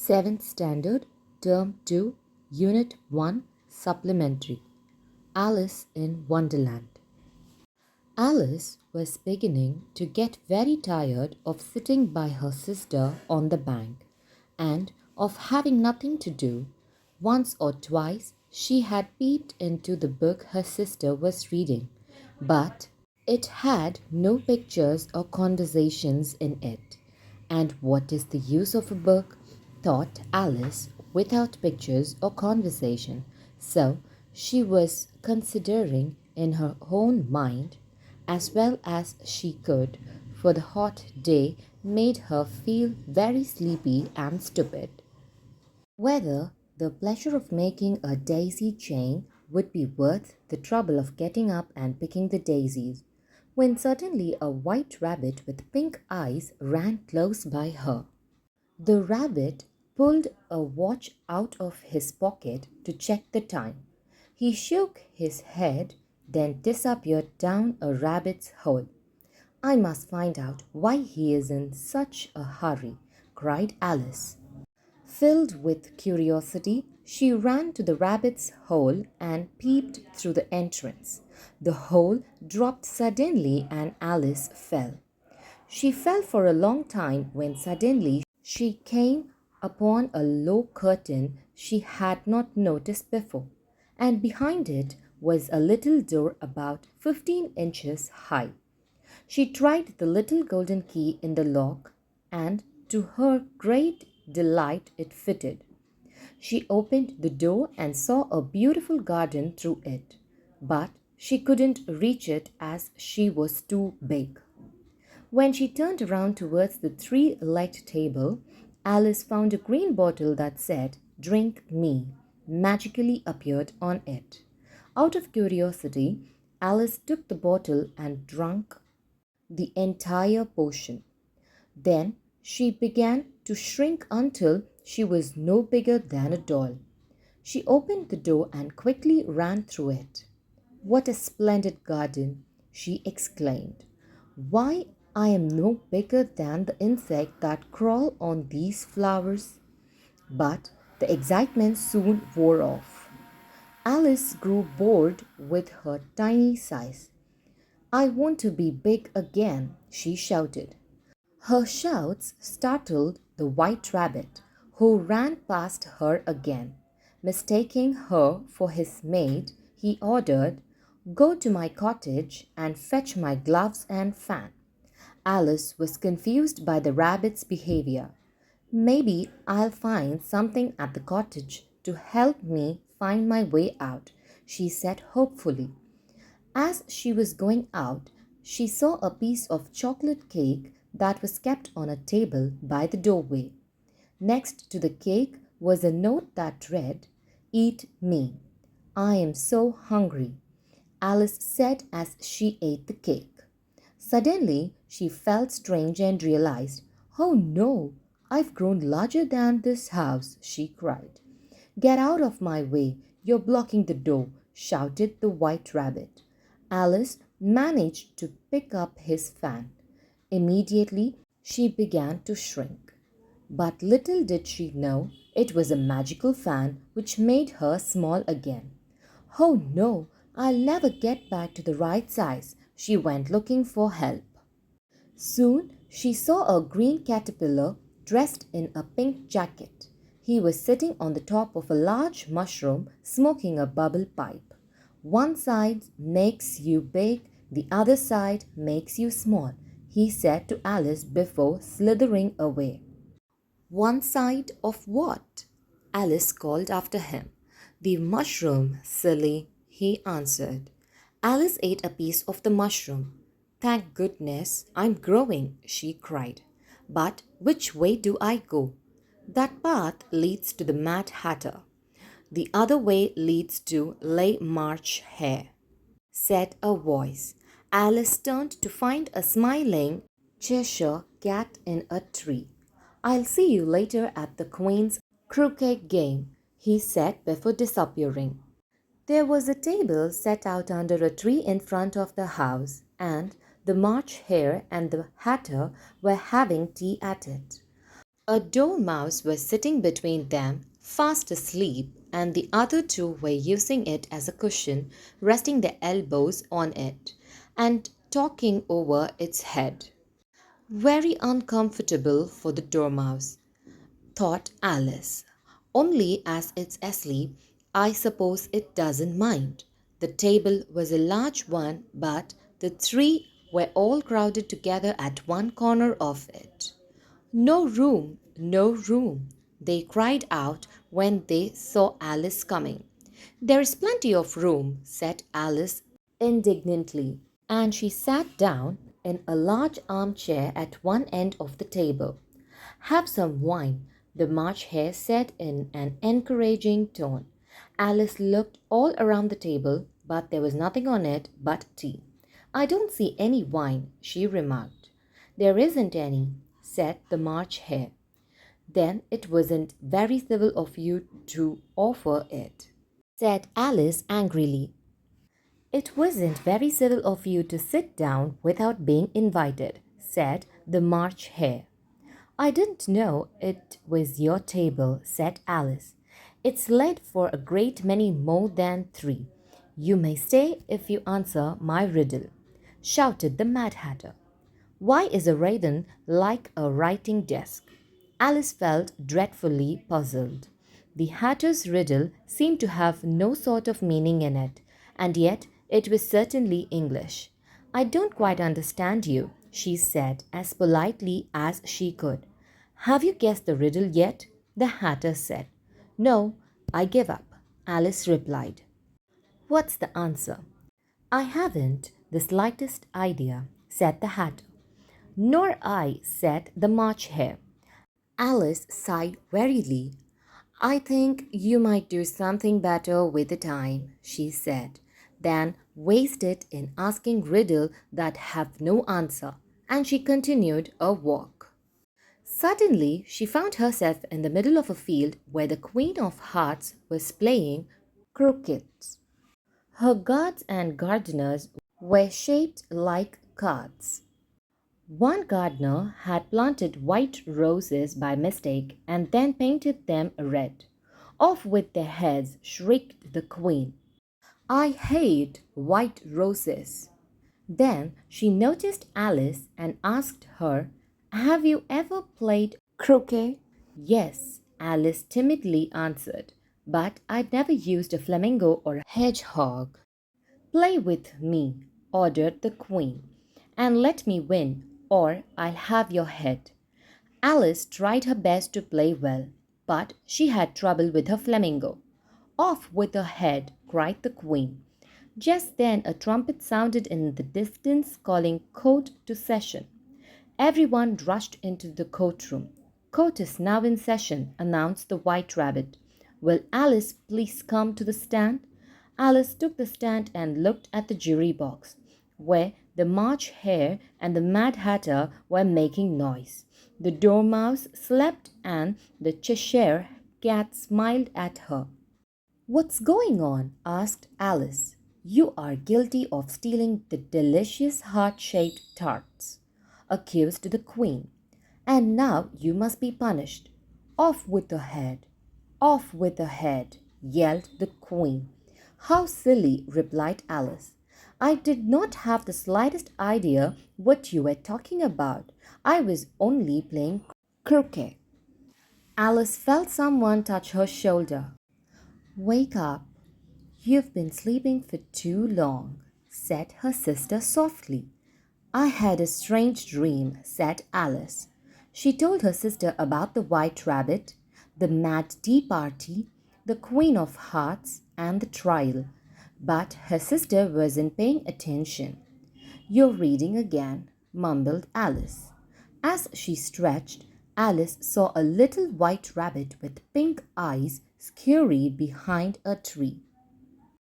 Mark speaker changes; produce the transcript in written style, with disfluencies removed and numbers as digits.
Speaker 1: 7th Standard, Term 2, Unit 1, Supplementary. Alice in Wonderland. Alice was beginning to get very tired of sitting by her sister on the bank and of having nothing to do. Once or twice she had peeped into the book her sister was reading, but it had no pictures or conversations in it. And what is the use of a book, thought Alice, without pictures or conversation? So she was considering in her own mind, as well as she could, for the hot day made her feel very sleepy and stupid, whether the pleasure of making a daisy chain would be worth the trouble of getting up and picking the daisies, when suddenly a white rabbit with pink eyes ran close by her. The rabbit pulled a watch out of his pocket to check the time. He shook his head, then disappeared down a rabbit's hole. "I must find out why he is in such a hurry," cried Alice. Filled with curiosity, she ran to the rabbit's hole and peeped through the entrance. The hole dropped suddenly and Alice fell. She fell for a long time when suddenly she came upon a low curtain she had not noticed before, and behind it was a little door about 15 inches high. She tried the little golden key in the lock, and to her great delight it fitted. She opened the door and saw a beautiful garden through it, but she couldn't reach it as she was too big. When she turned around towards the three-legged table, Alice found a green bottle that said, "Drink me," magically appeared on it. Out of curiosity, Alice took the bottle and drank the entire potion. Then she began to shrink until she was no bigger than a doll. She opened the door and quickly ran through it. "What a splendid garden!" she exclaimed. "Why, I am no bigger than the insect that crawl on these flowers." But the excitement soon wore off. Alice grew bored with her tiny size. "I want to be big again," she shouted. Her shouts startled the white rabbit, who ran past her again. Mistaking her for his maid, he ordered, "Go to my cottage and fetch my gloves and fan." Alice was confused by the rabbit's behavior. "Maybe I'll find something at the cottage to help me find my way out," she said hopefully. As she was going out, she saw a piece of chocolate cake that was kept on a table by the doorway. Next to the cake was a note that read, "Eat me. I am so hungry," Alice said as she ate the cake. Suddenly, she felt strange and realized, "Oh no, I've grown larger than this house," she cried. "Get out of my way, you're blocking the door," shouted the white rabbit. Alice managed to pick up his fan. Immediately, she began to shrink. But little did she know it was a magical fan which made her small again. "Oh no, I'll never get back to the right size." She went looking for help. Soon she saw a green caterpillar dressed in a pink jacket. He was sitting on the top of a large mushroom smoking a bubble pipe. "One side makes you big, the other side makes you small," he said to Alice before slithering away. "One side of what?" Alice called after him. "The mushroom, silly," he answered. Alice ate a piece of the mushroom. "Thank goodness I'm growing," she cried. "But which way do I go?" "That path leads to the Mad Hatter. The other way leads to Le March Hare," said a voice. Alice turned to find a smiling Cheshire cat in a tree. "I'll see you later at the Queen's croquet game," he said before disappearing. There was a table set out under a tree in front of the house, and the March Hare and the Hatter were having tea at it. A dormouse was sitting between them, fast asleep, and the other two were using it as a cushion, resting their elbows on it and talking over its head. Very uncomfortable for the dormouse, thought Alice. Only as it's asleep, I suppose it doesn't mind. The table was a large one, but the three were all crowded together at one corner of it. No room, no room, they cried out when they saw Alice coming. There is plenty of room, said Alice indignantly, and she sat down in a large armchair at one end of the table. Have some wine, the March Hare said in an encouraging tone. Alice looked all around the table, but there was nothing on it but tea. I don't see any wine, she remarked. There isn't any, said the March Hare. Then it wasn't very civil of you to offer it, said Alice angrily. It wasn't very civil of you to sit down without being invited, said the March Hare. I didn't know it was your table, said Alice. It's laid for a great many more than three. You may stay if you answer my riddle, shouted the Mad Hatter. Why is a raven like a writing desk? Alice felt dreadfully puzzled. The Hatter's riddle seemed to have no sort of meaning in it, and yet it was certainly English. I don't quite understand you, she said as politely as she could. Have you guessed the riddle yet? The Hatter said. No, I give up, Alice replied. What's the answer? I haven't the slightest idea, said the Hatter. Nor I, said the March Hare. Alice sighed wearily. I think you might do something better with the time, she said, than waste it in asking riddles that have no answer, and she continued her walk. Suddenly, she found herself in the middle of a field where the Queen of Hearts was playing croquet. Her guards and gardeners were shaped like cards. One gardener had planted white roses by mistake and then painted them red. Off with their heads, shrieked the queen. I hate white roses. Then she noticed Alice and asked her, Have you ever played croquet? Yes, Alice timidly answered, but I've never used a flamingo or a hedgehog. Play with me, ordered the queen, and let me win, or I'll have your head. Alice tried her best to play well, but she had trouble with her flamingo. Off with her head, cried the queen. Just then a trumpet sounded in the distance calling court to session. Everyone rushed into the courtroom. Court is now in session, announced the White Rabbit. Will Alice please come to the stand? Alice took the stand and looked at the jury box, where the March Hare and the Mad Hatter were making noise. The Dormouse slept and the Cheshire Cat smiled at her. What's going on? Asked Alice. You are guilty of stealing the delicious heart-shaped tarts, accused the Queen. And now you must be punished. Off with the head! Off with the head! Yelled the Queen. How silly, replied Alice. I did not have the slightest idea what you were talking about. I was only playing croquet. Alice felt someone touch her shoulder. Wake up. You've been sleeping for too long, said her sister softly. I had a strange dream, said Alice. She told her sister about the White Rabbit, the Mad Tea Party, the Queen of Hearts, and the trial. But her sister wasn't paying attention. You're reading again, mumbled Alice. As she stretched, Alice saw a little white rabbit with pink eyes scurry behind a tree.